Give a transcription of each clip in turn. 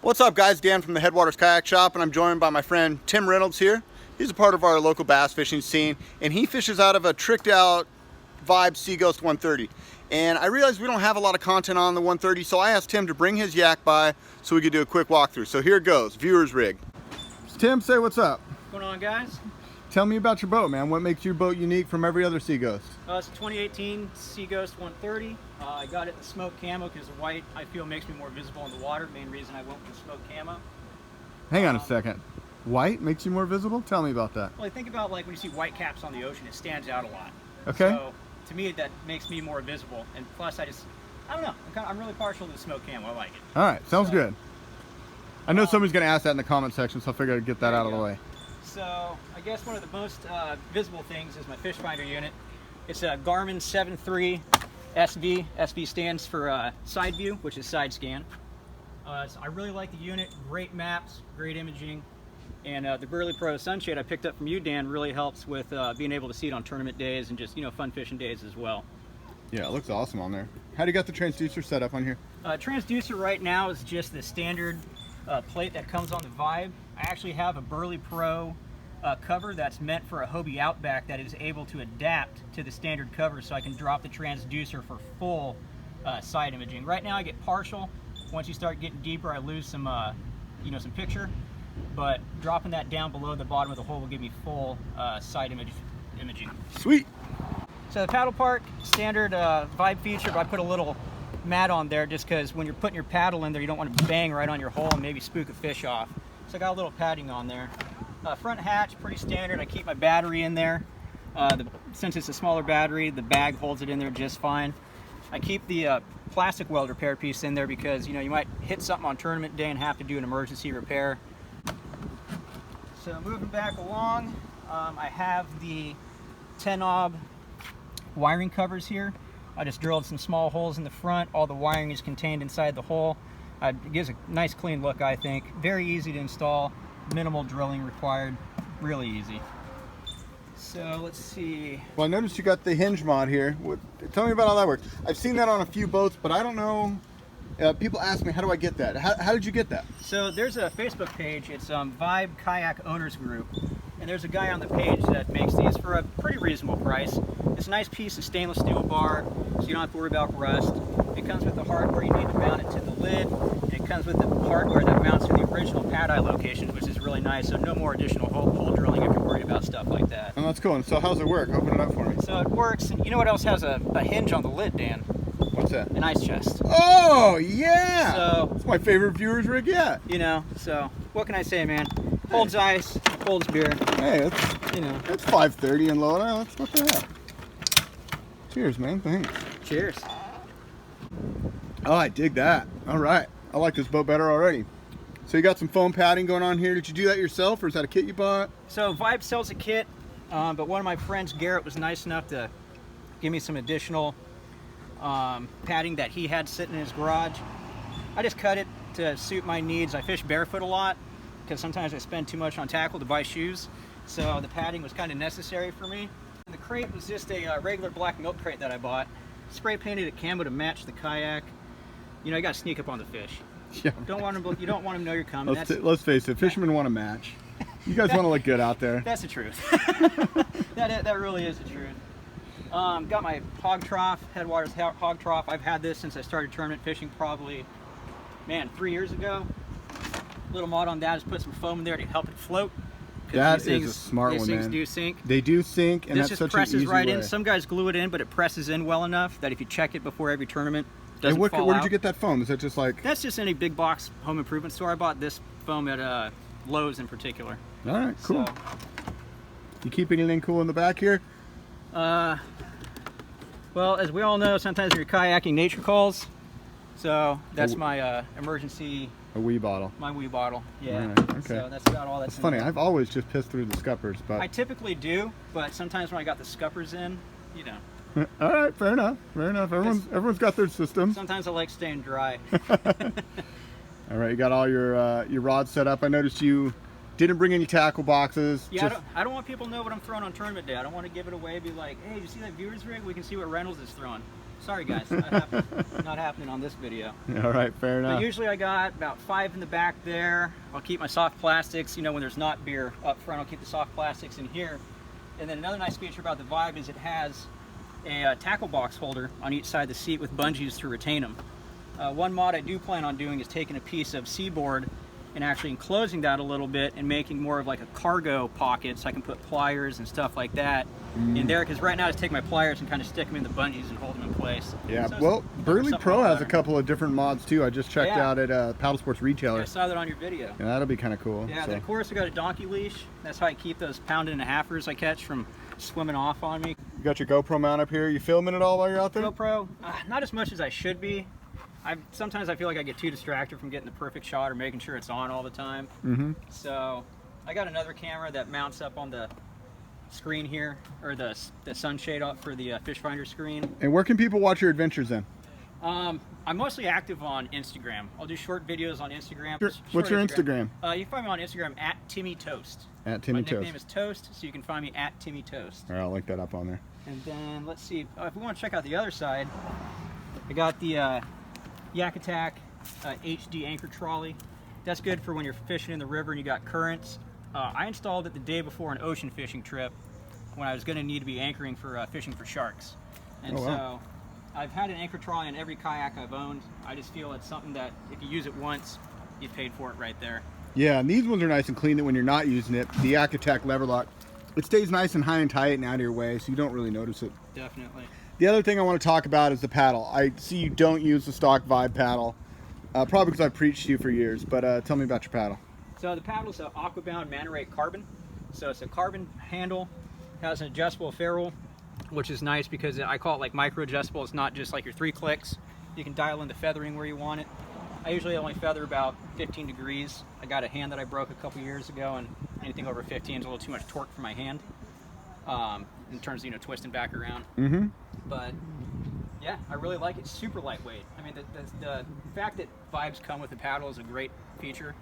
What's up guys, Dan from the Headwaters Kayak Shop, and I'm joined by my friend Tim Reynolds here. He's a part of our local bass fishing scene, and he fishes out of a tricked out Vibe Seaghost 130. And I realized we don't have a lot of content on the 130, so I asked Tim to bring his yak by so we could do a quick walkthrough. So here it goes, viewer's rig. Tim, say what's up. What's going on, guys? Tell me about your boat, man. What makes your boat unique from every other Seaghost? It's a 2018 Seaghost 130. I got it in smoke camo because the white, I feel, makes me more visible in the water. Main reason I went with smoke camo. Hang on a second. White makes you more visible? Tell me about that. Well, I think about like when you see white caps on the ocean, it stands out a lot. Okay. So to me, that makes me more visible. And plus, I don't know. I'm really partial to the smoke camo. I like it. All right, sounds good. I know somebody's going to ask that in the comment section, so I figured I'd get that out of the way. So I guess one of the most visible things is my fish finder unit. It's a Garmin 7.3 SV. SV stands for side view, which is side scan. So I really like the unit. Great maps, great imaging, and the Burley Pro sunshade I picked up from you, Dan, really helps with being able to see it on tournament days and just fun fishing days as well. Yeah, it looks awesome on there. How do you got the transducer set up on here? Transducer right now is just the standard plate that comes on the Vibe. I actually have a Burley Pro cover that's meant for a Hobie Outback that is able to adapt to the standard cover, so I can drop the transducer for full side imaging. Right now I get partial. Once you start getting deeper, I lose some some picture, but dropping that down below the bottom of the hole will give me full side imaging. Sweet. So the paddle park, standard Vibe feature, but I put a little mat on there just because when you're putting your paddle in there, you don't want to bang right on your hole and maybe spook a fish off. So I got a little padding on there. Front hatch, pretty standard. I keep my battery in there. Since it's a smaller battery, the bag holds it in there just fine. I keep the plastic weld repair piece in there because you might hit something on tournament day and have to do an emergency repair. So moving back along, I have the 10-knob wiring covers here. I just drilled some small holes in the front. All the wiring is contained inside the hole. It gives a nice clean look, I think. Very easy to install. Minimal drilling required, really easy. So let's see. Well, I noticed you got the Hinge Mod here. Tell me about how that works. I've seen that on a few boats, but I don't know. People ask me, how do I get that? How did you get that? So there's a Facebook page. It's Vibe Kayak Owners Group. And there's a guy on the page that makes these for a pretty reasonable price. It's a nice piece of stainless steel bar, so you don't have to worry about rust. It comes with the hardware you need to mount it to the lid. And it comes with the hardware that mounts to the original pad eye location, which is really nice, so no more additional hole drilling if you're worried about stuff like that. Oh, that's cool. And so how's it work? Open it up for me. So it works, and you know what else has a hinge on the lid, Dan? What's that? An ice chest. Oh, yeah! So, it's my favorite viewer's rig yet. So what can I say, man? Holds ice, holds beer. Hey, it's 5:30 in Lodi. What the heck? Cheers, man. Thanks. Cheers. Oh, I dig that. All right. I like this boat better already. So you got some foam padding going on here. Did you do that yourself, or is that a kit you bought? So Vibe sells a kit, but one of my friends, Garrett, was nice enough to give me some additional padding that he had sitting in his garage. I just cut it to suit my needs. I fish barefoot a lot because sometimes I spend too much on tackle to buy shoes, so the padding was kind of necessary for me. And the crate was just a regular black milk crate that I bought. Spray painted it camo to match the kayak. You got to sneak up on the fish. Yeah. You don't want them to know you're coming. Let's face it, fishermen want to match. You guys want to look good out there. That's the truth. that really is the truth. Got my hog trough, Headwaters hog trough. I've had this since I started tournament fishing probably, 3 years ago. Little mod on that is put some foam in there to help it float. That is a smart one, man. These things do sink. They do sink, and this that's just such an easy presses right way. in. Some guys glue it in, but it presses in well enough that if you check it before every tournament, it doesn't fall out. Where did you get that foam? Is that just like... That's just any big box home improvement store. I bought this foam at Lowe's in particular. All right, cool. So, you keep anything cool in the back here? Well, as we all know, sometimes when you're kayaking, nature calls. So that's my emergency. A wee bottle. My wee bottle. Yeah. Right, okay. So that's about all that's It's funny. there. I've always just pissed through the scuppers, but I typically do, but sometimes when I got the scuppers in, All right, fair enough. Fair enough. Everyone's got their system. Sometimes I like staying dry. All right, you got all your rods set up. I noticed you didn't bring any tackle boxes. Yeah, I don't want people to know what I'm throwing on tournament day. I don't want to give it away. Be like, hey, did you see that viewer's rig? We can see what Reynolds is throwing. Sorry guys, not happening on this video. All right, fair enough. But usually I got about 5 in the back there. I'll keep my soft plastics, you know, when there's not beer up front, I'll keep the soft plastics in here. And then another nice feature about the Vibe is it has a tackle box holder on each side of the seat with bungees to retain them. One mod I do plan on doing is taking a piece of C-board and actually enclosing that a little bit and making more of like a cargo pocket so I can put pliers and stuff like that in there, because right now I just take my pliers and kind of stick them in the bungees and hold them in place. Yeah, so well, Burley Pro has a couple of different mods too. I just checked out at Paddle Sports Retailer. Yeah, I saw that on your video. Yeah, that'll be kind of cool. Yeah, so. then of course we got a donkey leash. That's how I keep those pound-and-a-halfers I catch from swimming off on me. You got your GoPro mount up here. You filming it all while you're out there? GoPro, not as much as I should be. Sometimes I feel like I get too distracted from getting the perfect shot or making sure it's on all the time. So I got another camera that mounts up on the screen here, or the sunshade up for the fish finder screen. And where can people watch your adventures then? I'm mostly active on Instagram. I'll do short videos on Instagram. What's your Instagram? You can find me on Instagram at Timmy Toast. At Timmy My Toast. nickname is Toast, so you can find me at Timmy Toast. All right, I'll link that up on there. And then let's see, if we want to check out the other side, I got the Yak Attack HD anchor trolley. That's good for when you're fishing in the river and you got currents. I installed it the day before an ocean fishing trip when I was going to need to be anchoring for fishing for sharks. And so I've had an anchor trolley on every kayak I've owned. I just feel it's something that if you use it once, you paid for it right there. Yeah, and these ones are nice and clean that when you're not using it. The Yak Attack lever lock, it stays nice and high and tight and out of your way, so you don't really notice it. Definitely. The other thing I want to talk about is the paddle. I see you don't use the stock Vibe paddle, probably because I've preached to you for years, but tell me about your paddle. So the paddle is an Aquabound Manta Ray carbon. So it's a carbon handle, has an adjustable ferrule, which is nice because I call it like micro adjustable. It's not just like your 3 clicks. You can dial in the feathering where you want it. I usually only feather about 15 degrees. I got a hand that I broke a couple years ago, and anything over 15 is a little too much torque for my hand. In terms of, you know, twisting back around. But yeah, I really like it. Super lightweight. I mean, the fact that Vibes come with the paddle is a great feature.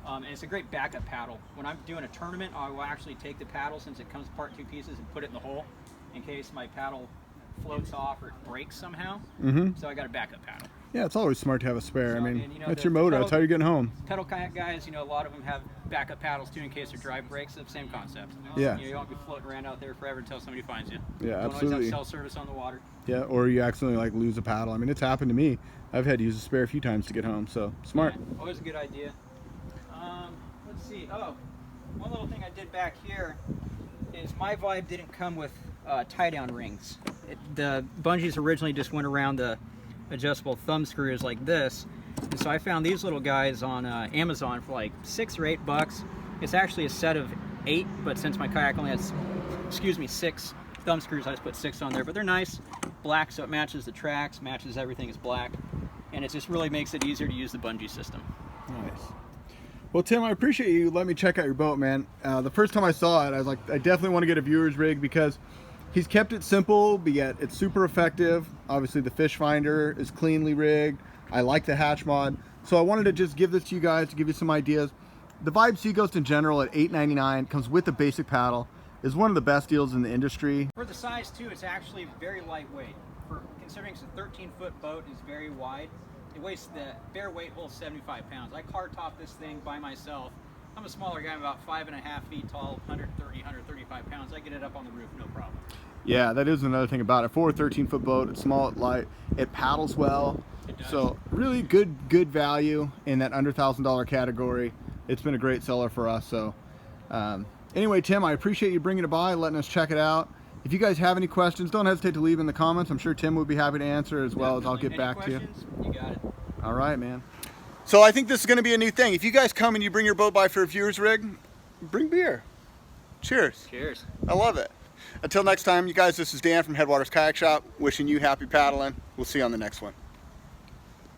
And it's a great backup paddle. When I'm doing a tournament, I will actually take the paddle, since it comes apart in 2 pieces, and put it in the hole in case my paddle floats off or it breaks somehow. So I got a backup paddle. Yeah, it's always smart to have a spare. So, I mean, and, you know, that's your moto. That's how you're getting home. Pedal kayak guys, you know, a lot of them have backup paddles too in case their drive breaks. It's the same concept. Yeah. You know, you don't be floating around out there forever until somebody finds you. Yeah, you don't absolutely. always have cell service on the water. Yeah, or you accidentally like lose a paddle. I mean, it's happened to me. I've had to use a spare a few times to get home, so smart. Yeah, always a good idea. Let's see. Oh, one little thing I did back here is my Vibe didn't come with tie-down rings. The bungees originally just went around the adjustable thumb screws like this, and so I found these little guys on Amazon for like $6 or $8. It's actually a set of 8, but since my kayak only has, 6 thumb screws, I just put 6 on there. But they're nice, black, so it matches the tracks, matches everything is black, and it just really makes it easier to use the bungee system. Nice. Well, Tim, I appreciate you letting me check out your boat, man. The first time I saw it, I was like, I definitely want to get a viewer's rig because he's kept it simple, but yet it's super effective. Obviously, the fish finder is cleanly rigged. I like the hatch mod. So I wanted to just give this to you guys to give you some ideas. The Vibe Seaghost in general at $8.99 comes with a basic paddle. Is one of the best deals in the industry. For the size too, it's actually very lightweight. Considering it's a 13-foot boat, it's very wide. It weighs, the bare weight holds 75 pounds. I car top this thing by myself. I'm a smaller guy, I'm about 5.5 feet tall, 130, 135 pounds. I get it up on the roof, no problem. Yeah, that is another thing about it. For a 13-foot boat, it's small, it's light, it paddles well. It does. So really good value in that under $1,000 category. It's been a great seller for us. So anyway, Tim, I appreciate you bringing it by, letting us check it out. If you guys have any questions, don't hesitate to leave in the comments. I'm sure Tim would be happy to answer, as well as I'll get back to you. You got it. All right, man. So I think this is going to be a new thing. If you guys come and you bring your boat by for a viewer's rig, bring beer. Cheers. Cheers. I love it. Until next time, you guys, this is Dan from Headwaters Kayak Shop, wishing you happy paddling. We'll see you on the next one.